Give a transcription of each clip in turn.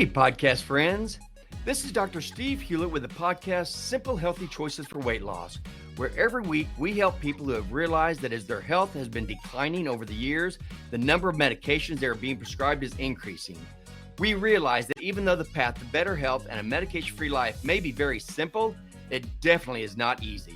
Hey, podcast friends. This is Dr. Steve Hewlett with the podcast Simple Healthy Choices for Weight Loss, where every week we help people who have realized that as their health has been declining over the years, the number of medications they are being prescribed is increasing. We realize that even though the path to better health and a medication-free life may be very simple, it definitely is not easy.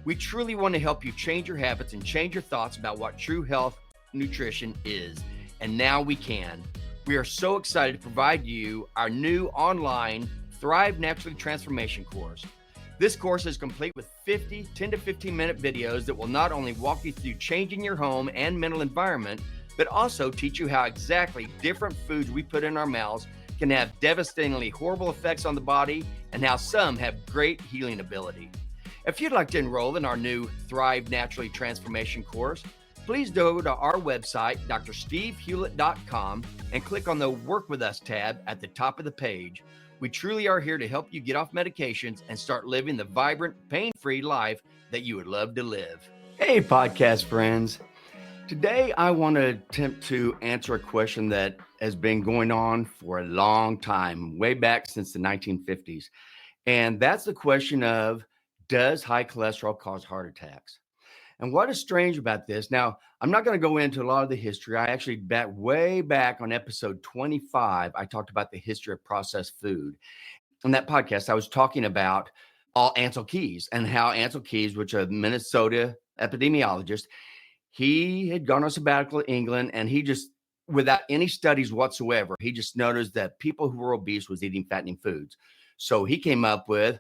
We truly want to help you change your habits and change your thoughts about what true health nutrition is. And now we can. We are so excited to provide you our new online Thrive Naturally Transformation course. This course is complete with 10 to 15 minute videos that will not only walk you through changing your home and mental environment, but also teach you how exactly different foods we put in our mouths can have devastatingly horrible effects on the body and how some have great healing ability. If you'd like to enroll in our new Thrive Naturally Transformation course, please go to our website, drstevehewlett.com, and click on the Work With Us tab at the top of the page. We truly are here to help you get off medications and start living the vibrant, pain-free life that you would love to live. Hey, podcast friends. Today, I want to attempt to answer a question that has been going on for a long time, way back since the 1950s. And that's the question of, does high cholesterol cause heart attacks? And what is strange about this? Now, I'm not going to go into a lot of the history. I actually, way back on episode 25, I talked about the history of processed food. On that podcast, I was talking about Ancel Keys and how Ancel Keys, which is a Minnesota epidemiologist, he had gone on sabbatical to England, and he just, without any studies whatsoever, he just noticed that people who were obese was eating fattening foods. So he came up with,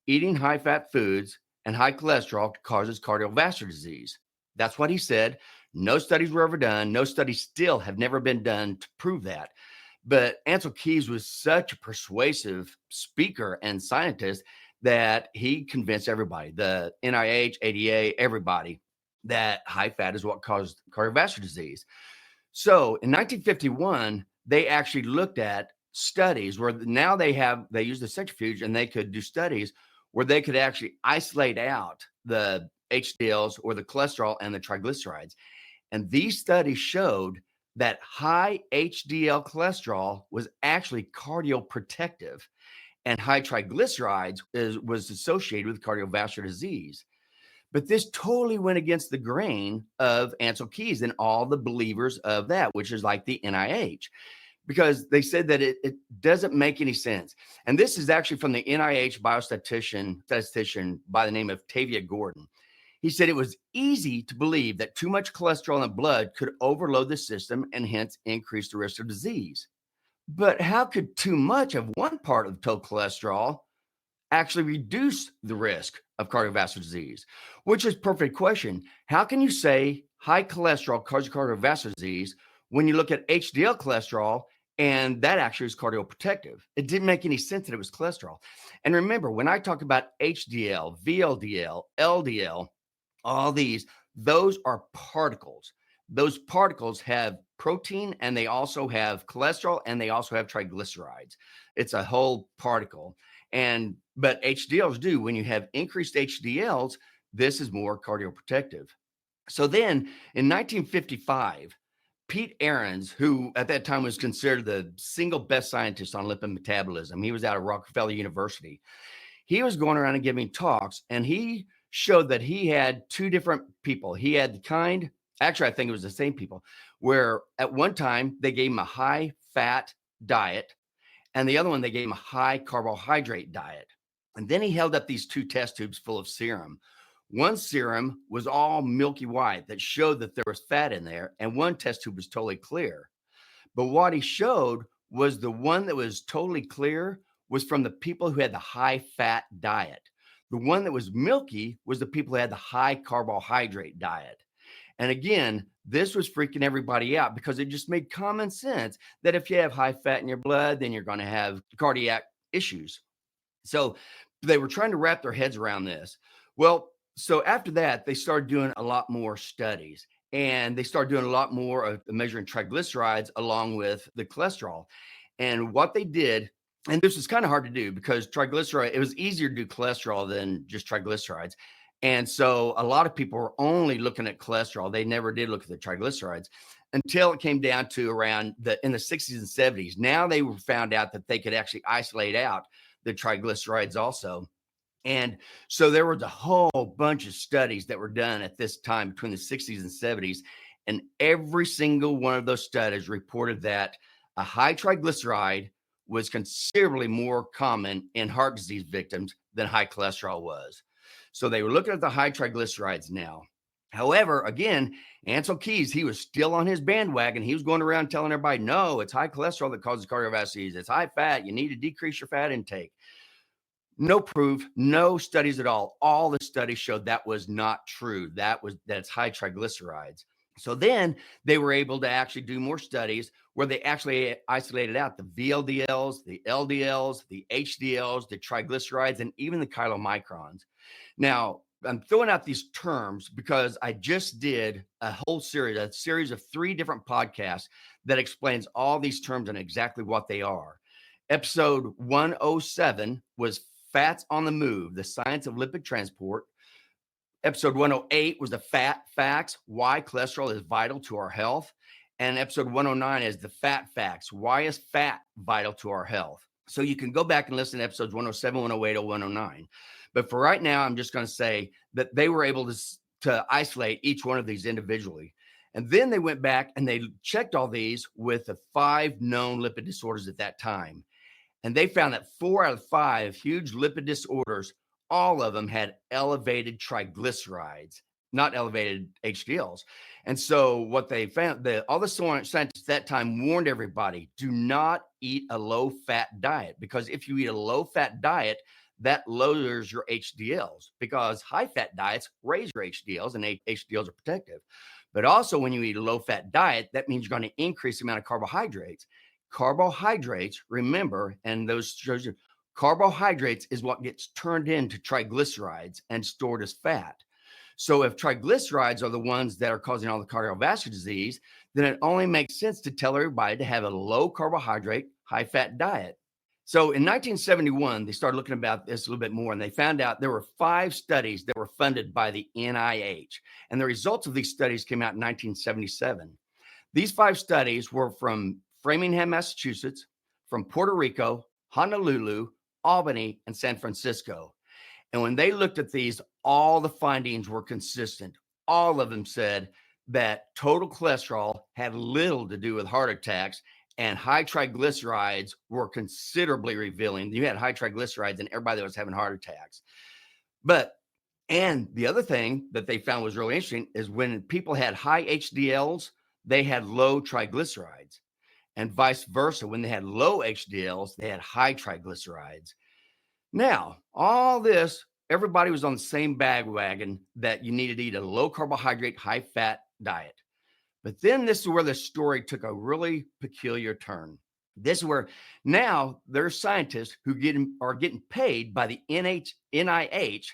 eating high-fat foods and high cholesterol causes cardiovascular disease. That's what he said. No studies were ever done. No studies still have never been done to prove that. But Ancel Keys was such a persuasive speaker and scientist that he convinced everybody, the NIH, ADA, everybody, that high fat is what caused cardiovascular disease. So in 1951, they actually looked at studies where now they use the centrifuge, and they could do studies where they could actually isolate out the HDLs or the cholesterol and the triglycerides. And these studies showed that high HDL cholesterol was actually cardioprotective, and high triglycerides was associated with cardiovascular disease. But this totally went against the grain of Ancel Keys and all the believers of that, which is like the NIH. Because they said that it doesn't make any sense. And this is actually from the NIH statistician by the name of Tavia Gordon. He said it was easy to believe that too much cholesterol in the blood could overload the system and hence increase the risk of disease. But how could too much of one part of total cholesterol actually reduce the risk of cardiovascular disease? Which is a perfect question. How can you say high cholesterol causes cardiovascular disease when you look at HDL cholesterol, and that actually is cardioprotective? It didn't make any sense that it was cholesterol. And remember, when I talk about HDL, VLDL, LDL, all these, those are particles. Those particles have protein, and they also have cholesterol, and they also have triglycerides. It's a whole particle. But HDLs do. When you have increased HDLs, this is more cardioprotective. So then in 1955, Pete Ahrens, who at that time was considered the single best scientist on lipid metabolism, he was out of Rockefeller University. He was going around and giving talks, and he showed that he had two different people. He had the kind, actually, I think it was the same people, where at one time they gave him a high fat diet, and the other one, they gave him a high carbohydrate diet. And then he held up these two test tubes full of serum. One serum was all milky white that showed that there was fat in there, and one test tube was totally clear. But what he showed was the one that was totally clear was from the people who had the high fat diet. The one that was milky was the people who had the high carbohydrate diet. And again, this was freaking everybody out because it just made common sense that if you have high fat in your blood, then you're going to have cardiac issues. So they were trying to wrap their heads around this. Well, so after that, they started doing a lot more studies, and they started doing a lot more of measuring triglycerides along with the cholesterol. And what they did, and this is kind of hard to do because it was easier to do cholesterol than just triglycerides. And so a lot of people were only looking at cholesterol. They never did look at the triglycerides until it came down to around in the 60s and 70s. Now they found out that they could actually isolate out the triglycerides also. And so there was a whole bunch of studies that were done at this time between the 60s and 70s. And every single one of those studies reported that a high triglyceride was considerably more common in heart disease victims than high cholesterol was. So they were looking at the high triglycerides now. However, again, Ancel Keys, he was still on his bandwagon. He was going around telling everybody, no, it's high cholesterol that causes cardiovascular disease. It's high fat. You need to decrease your fat intake. No proof, no studies at all. All the studies showed that was not true. That's high triglycerides. So then they were able to actually do more studies where they actually isolated out the VLDLs, the LDLs, the HDLs, the triglycerides, and even the chylomicrons. Now, I'm throwing out these terms because I just did a series of 3 different podcasts that explains all these terms and exactly what they are. Episode 107 was Fats on the Move, the Science of Lipid Transport. Episode 108 was the Fat Facts, why cholesterol is vital to our health. And episode 109 is the Fat Facts, why is fat vital to our health. So you can go back and listen to episodes 107, 108, or 109. But for right now, I'm just going to say that they were able to isolate each one of these individually. And then they went back and they checked all these with the 5 known lipid disorders at that time. And they found that 4 out of 5 huge lipid disorders, all of them had elevated triglycerides, not elevated HDLs. And so what they found, all the scientists at that time warned everybody, do not eat a low-fat diet, because if you eat a low-fat diet, that lowers your HDLs, because high-fat diets raise your HDLs, and HDLs are protective. But also when you eat a low-fat diet, that means you're going to increase the amount of carbohydrates. Carbohydrates, remember, and those shows you, carbohydrates is what gets turned into triglycerides and stored as fat. So if triglycerides are the ones that are causing all the cardiovascular disease, then it only makes sense to tell everybody to have a low carbohydrate, high fat diet. So in 1971, they started looking about this a little bit more, and they found out there were 5 studies that were funded by the NIH. And the results of these studies came out in 1977. These 5 studies were from Framingham, Massachusetts, from Puerto Rico, Honolulu, Albany, and San Francisco. And when they looked at these, all the findings were consistent. All of them said that total cholesterol had little to do with heart attacks, and high triglycerides were considerably revealing. You had high triglycerides in everybody that was having heart attacks. And the other thing that they found was really interesting is when people had high HDLs, they had low triglycerides. And vice versa, when they had low HDLs, they had high triglycerides. Now, all this, everybody was on the same bandwagon that you needed to eat a low carbohydrate, high fat diet. But then this is where the story took a really peculiar turn. This is where now there's scientists who are getting paid by the NIH,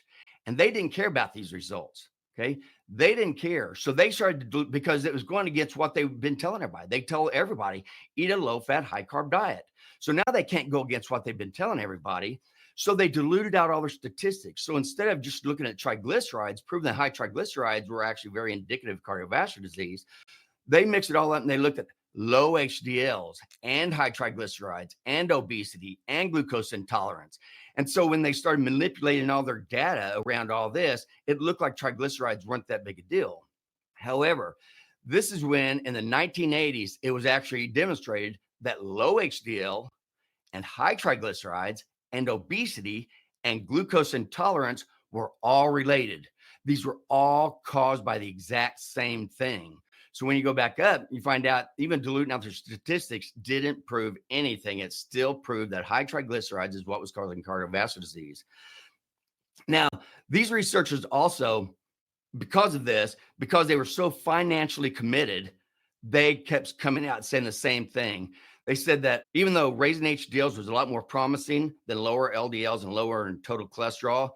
and they didn't care about these results. Okay. They didn't care. So they started to do, because it was going against what they've been telling everybody. They tell everybody, eat a low fat, high carb diet. So now they can't go against what they've been telling everybody. So they diluted out all their statistics. So instead of just looking at triglycerides, proving that high triglycerides were actually very indicative of cardiovascular disease, they mixed it all up and they looked at low HDLs and high triglycerides and obesity and glucose intolerance. And so when they started manipulating all their data around all this, it looked like triglycerides weren't that big a deal. However, this is when in the 1980s, it was actually demonstrated that low HDL and high triglycerides and obesity and glucose intolerance were all related. These were all caused by the exact same thing. So when you go back up, you find out even diluting out their statistics didn't prove anything. It still proved that high triglycerides is what was causing cardiovascular disease. Now, these researchers also, because of this, because they were so financially committed, they kept coming out saying the same thing. They said that even though raising HDLs was a lot more promising than lower LDLs and lower total cholesterol,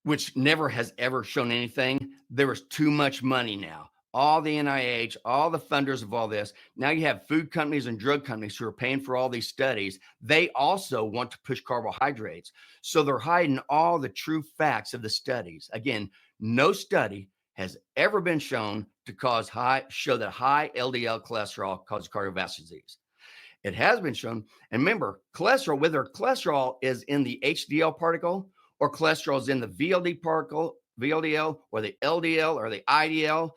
which never has ever shown anything, there was too much money now. All the NIH, all the funders of all this. Now you have food companies and drug companies who are paying for all these studies. They also want to push carbohydrates. So they're hiding all the true facts of the studies. Again, No study has ever been shown to show that high LDL cholesterol causes cardiovascular disease. It has been shown, and remember, cholesterol, whether cholesterol is in the HDL particle or cholesterol is in the VLD particle, VLDL, or the LDL or the IDL,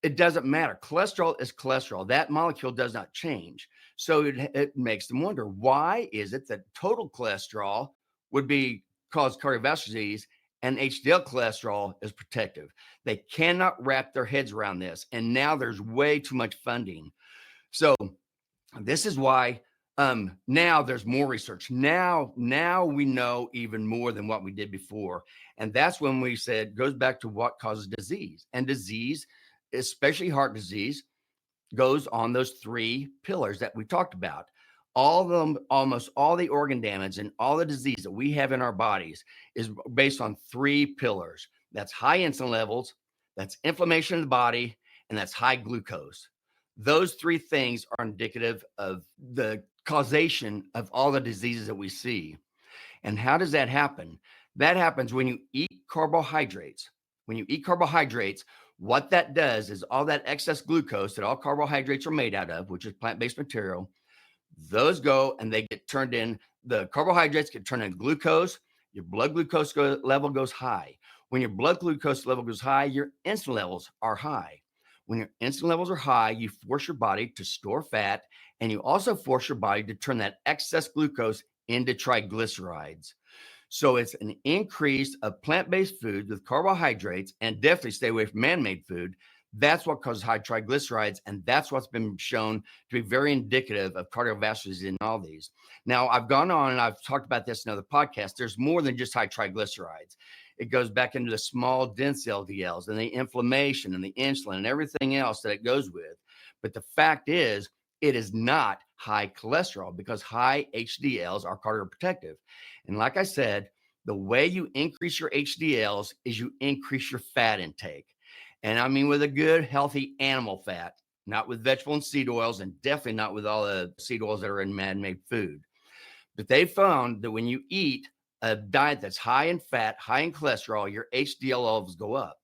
it doesn't matter. Cholesterol is cholesterol. That molecule does not change. So it makes them wonder, why is it that total cholesterol would be cause cardiovascular disease and HDL cholesterol is protective? They cannot wrap their heads around this. And now there's way too much funding. So this is why now there's more research. Now we know even more than what we did before. And that's when we said, goes back to what causes disease. And disease, especially heart disease, goes on those three pillars that we talked about. All of them, almost all the organ damage and all the disease that we have in our bodies is based on three pillars. That's high insulin levels, that's inflammation of the body, and that's high glucose. Those three things are indicative of the causation of all the diseases that we see. And how does that happen? That happens when you eat carbohydrates. When you eat carbohydrates, what that does is all that excess glucose that all carbohydrates are made out of, which is plant-based material, those go and they get turned in. The carbohydrates get turned into glucose. Your blood glucose level goes high. When your blood glucose level goes high, your insulin levels are high. When your insulin levels are high, you force your body to store fat, and you also force your body to turn that excess glucose into triglycerides. So it's an increase of plant-based foods with carbohydrates, and definitely stay away from man-made food. That's what causes high triglycerides, and that's what's been shown to be very indicative of cardiovascular disease in all these. Now, I've gone on and I've talked about this in other podcasts. There's more than just high triglycerides. It goes back into the small, dense LDLs and the inflammation and the insulin and everything else that it goes with. But the fact is, it is not high cholesterol because high HDLs are cardioprotective. And like I said, the way you increase your HDLs is you increase your fat intake. And I mean with a good, healthy animal fat, not with vegetable and seed oils, and definitely not with all the seed oils that are in man-made food. But they found that when you eat a diet that's high in fat, high in cholesterol, your HDL levels go up.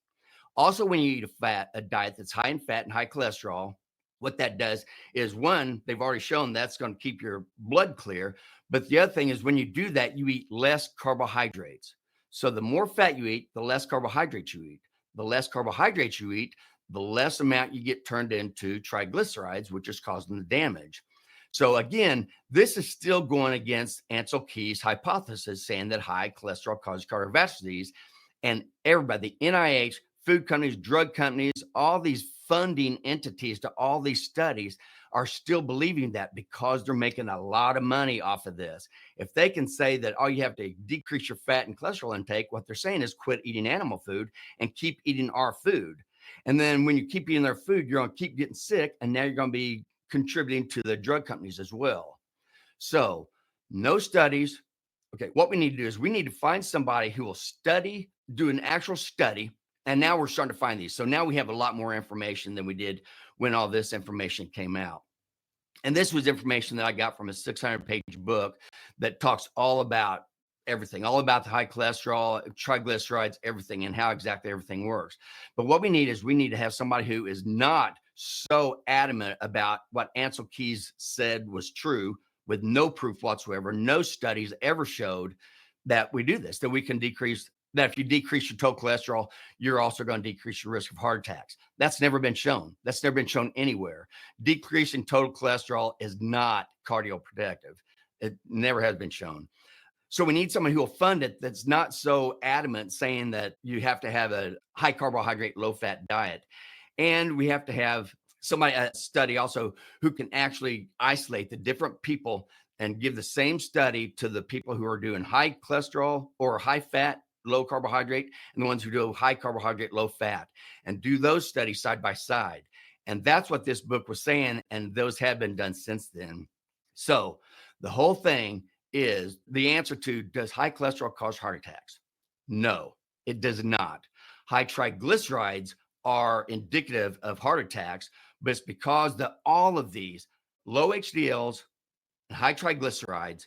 Also, when you eat a diet that's high in fat and high cholesterol, what that does is, one, they've already shown that's going to keep your blood clear. But the other thing is, when you do that, you eat less carbohydrates. So the more fat you eat, the less carbohydrates you eat. The less carbohydrates you eat, the less amount you get turned into triglycerides, which is causing the damage. So again, this is still going against Ancel Keys' hypothesis, saying that high cholesterol causes cardiovascular disease. And everybody, the NIH, food companies, drug companies, all these funding entities to all these studies are still believing that because they're making a lot of money off of this. If they can say that all you have to decrease your fat and cholesterol intake, what they're saying is quit eating animal food and keep eating our food. And then when you keep eating their food, you're going to keep getting sick, and now you're going to be contributing to the drug companies as well. So no studies. Okay, what we need to do is we need to find somebody who will study, do an actual study. And now we're starting to find these. So now we have a lot more information than we did when all this information came out. And this was information that I got from a 600-page book that talks all about everything, all about the high cholesterol, triglycerides, everything, and how exactly everything works. But what we need is we need to have somebody who is not so adamant about what Ancel Keys said was true, with no proof whatsoever, no studies ever showed that we do this, that we can decrease, that if you decrease your total cholesterol, you're also going to decrease your risk of heart attacks. That's never been shown. That's never been shown anywhere. Decreasing total cholesterol is not cardioprotective. It never has been shown. So we need someone who will fund it that's not so adamant saying that you have to have a high carbohydrate, low fat diet. And we have to have somebody, a study also, who can actually isolate the different people and give the same study to the people who are doing high cholesterol or high fat, low carbohydrate, and the ones who do high carbohydrate, low fat, and do those studies side by side. And that's what this book was saying. And those have been done since then. So the whole thing is the answer to, does high cholesterol cause heart attacks? No, it does not. High triglycerides are indicative of heart attacks, but it's because all of these low HDLs, high triglycerides,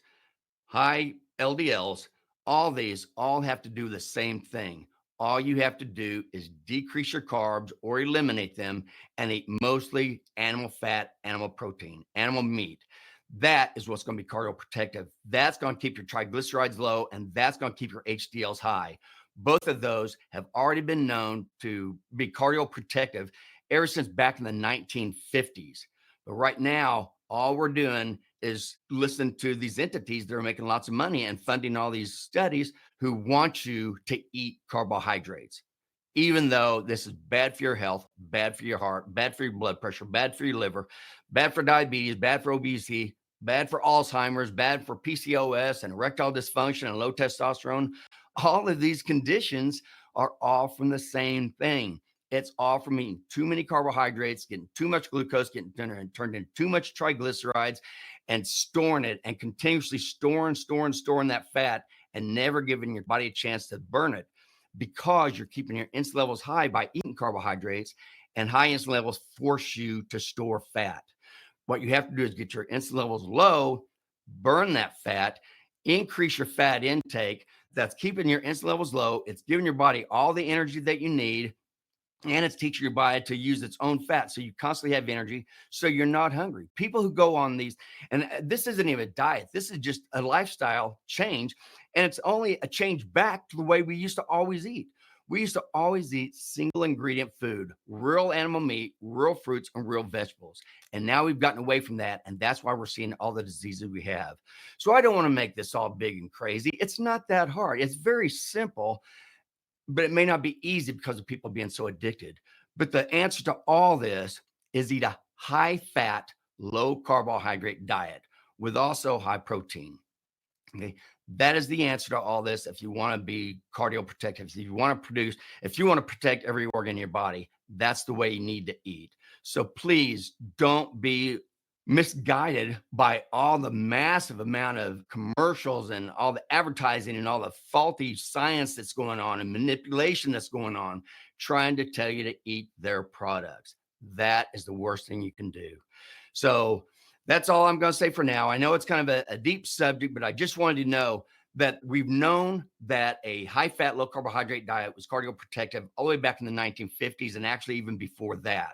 high LDLs, all these all have to do the same thing. all you have to do is decrease your carbs or eliminate them and eat mostly animal fat, animal protein, animal meat. That is what's going to be cardioprotective. That's going to keep your triglycerides low, and that's going to keep your HDLs high. Both of those have already been known to be cardioprotective ever since back in the 1950s. But right now, all we're doing is listening to these entities that are making lots of money and funding all these studies who want you to eat carbohydrates, even though this is bad for your health, bad for your heart, bad for your blood pressure, bad for your liver, bad for diabetes, bad for obesity, bad for Alzheimer's, bad for PCOS and erectile dysfunction and low testosterone. All of these conditions are all from the same thing. It's all from eating too many carbohydrates, getting too much glucose, getting turned into too much triglycerides, and storing it and continuously storing that fat and never giving your body a chance to burn it, because you're keeping your insulin levels high by eating carbohydrates, and high insulin levels force you to store fat. What you have to do is get your insulin levels low, burn that fat, increase your fat intake. That's keeping your insulin levels low. It's giving your body all the energy that you need, and it's teaching your body to use its own fat. So you constantly have energy, so you're not hungry. People who go on these, and this isn't even a diet, this is just a lifestyle change. And it's only a change back to the way we used to always eat. We used to always eat single ingredient food, real animal meat, real fruits, and real vegetables. And now we've gotten away from that. And that's why we're seeing all the diseases we have. So I don't want to make this all big and crazy. It's not that hard. It's very simple, but it may not be easy because of people being so addicted. But the answer to all this is eat a high fat, low carbohydrate diet with also high protein. Okay. That is the answer to all this. If you want to be cardioprotective, if you want to protect every organ in your body, that's the way you need to eat. So please don't be misguided by all the massive amount of commercials and all the advertising and all the faulty science that's going on and manipulation that's going on, trying to tell you to eat their products. That is the worst thing you can do. So that's all I'm going to say for now. I know it's kind of a deep subject, but I just wanted to know that we've known that a high-fat, low-carbohydrate diet was cardioprotective all the way back in the 1950s, and actually even before that.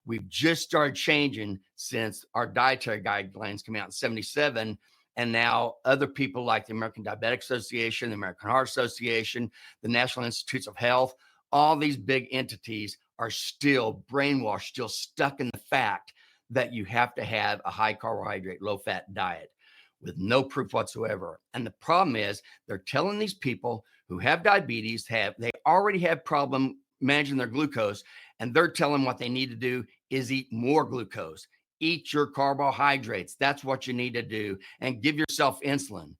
We've just started changing since our dietary guidelines came out in 1977, and now other people like the American Diabetic Association, the American Heart Association, the National Institutes of Health, all these big entities are still brainwashed, still stuck in the fact that you have to have a high carbohydrate, low fat diet with no proof whatsoever. And the problem is they're telling these people who have diabetes, they already have problem managing their glucose, and they're telling them what they need to do is eat more glucose, eat your carbohydrates. That's what you need to do, and give yourself insulin.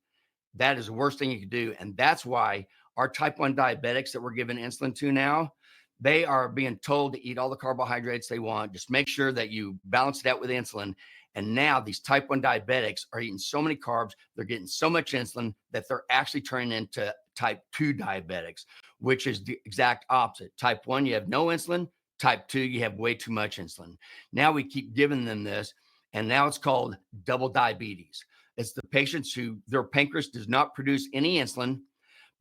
That is the worst thing you can do. And that's why our type 1 diabetics that we're giving insulin to now, they are being told to eat all the carbohydrates they want. Just make sure that you balance it out with insulin. And now these type 1 diabetics are eating so many carbs, they're getting so much insulin that they're actually turning into type 2 diabetics, which is the exact opposite. Type 1, you have no insulin. Type 2, you have way too much insulin. Now we keep giving them this, and now it's called double diabetes. It's the patients who their pancreas does not produce any insulin,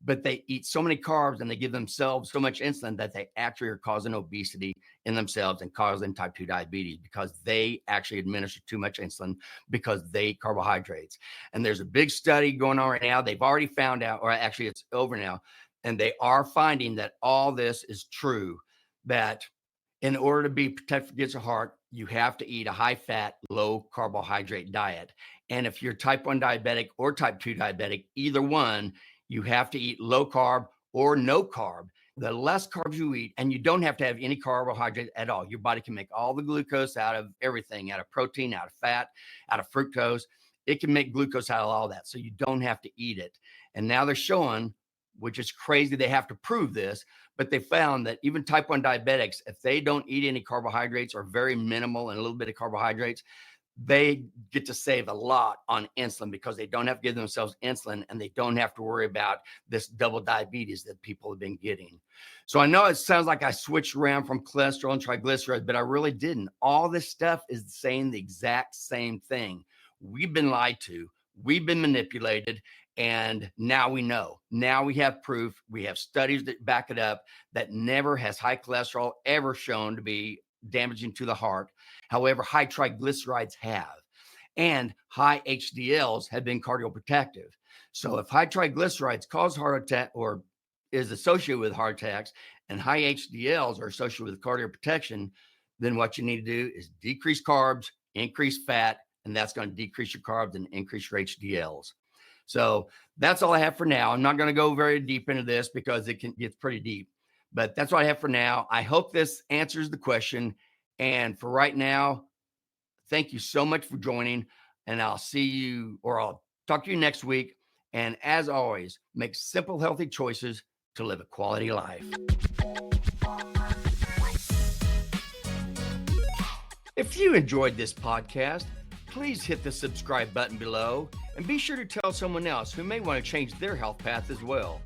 but they eat so many carbs and they give themselves so much insulin that they actually are causing obesity in themselves and causing type 2 diabetes, because they actually administer too much insulin because they eat carbohydrates. And there's a big study going on right now. They've already found out, or actually it's over now, and they are finding that all this is true, that in order to be protected against your heart, you have to eat a high fat, low carbohydrate diet. And if you're type 1 diabetic or type 2 diabetic, either one, you have to eat low carb or no carb. The less carbs you eat, and you don't have to have any carbohydrate at all. Your body can make all the glucose out of everything, out of protein, out of fat, out of fructose. It can make glucose out of all that. So you don't have to eat it. And now they're showing, which is crazy, they have to prove this, but they found that even type 1 diabetics, if they don't eat any carbohydrates or very minimal and a little bit of carbohydrates, they get to save a lot on insulin because they don't have to give themselves insulin, and they don't have to worry about this double diabetes that people have been getting. So I know it sounds like I switched around from cholesterol and triglycerides, but I really didn't. All this stuff is saying the exact same thing. We've been lied to. We've been manipulated, And now we know. Now we have proof. We have studies that back it up that never has high cholesterol ever shown to be damaging to the heart. However, high triglycerides have. And high HDLs have been cardioprotective. So if high triglycerides cause heart attack or is associated with heart attacks and high HDLs are associated with cardioprotection, then what you need to do is decrease carbs, increase fat, and that's going to decrease your carbs and increase your HDLs. So that's all I have for now. I'm not going to go very deep into this because it gets pretty deep, but that's what I have for now. I hope this answers the question. And for right now, thank you so much for joining, and I'll talk to you next week. And as always, make simple, healthy choices to live a quality life. If you enjoyed this podcast, please hit the subscribe button below and be sure to tell someone else who may want to change their health path as well.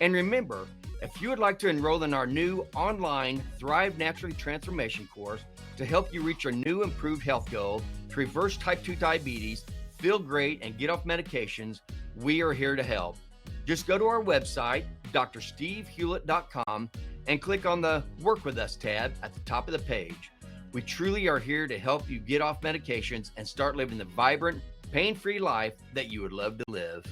And remember, if you would like to enroll in our new online Thrive Naturally Transformation course to help you reach your new improved health goal to reverse type 2 diabetes, feel great, and get off medications, we are here to help. Just go to our website, drstevehewlett.com, and click on the Work With Us tab at the top of the page. We truly are here to help you get off medications and start living the vibrant, pain-free life that you would love to live.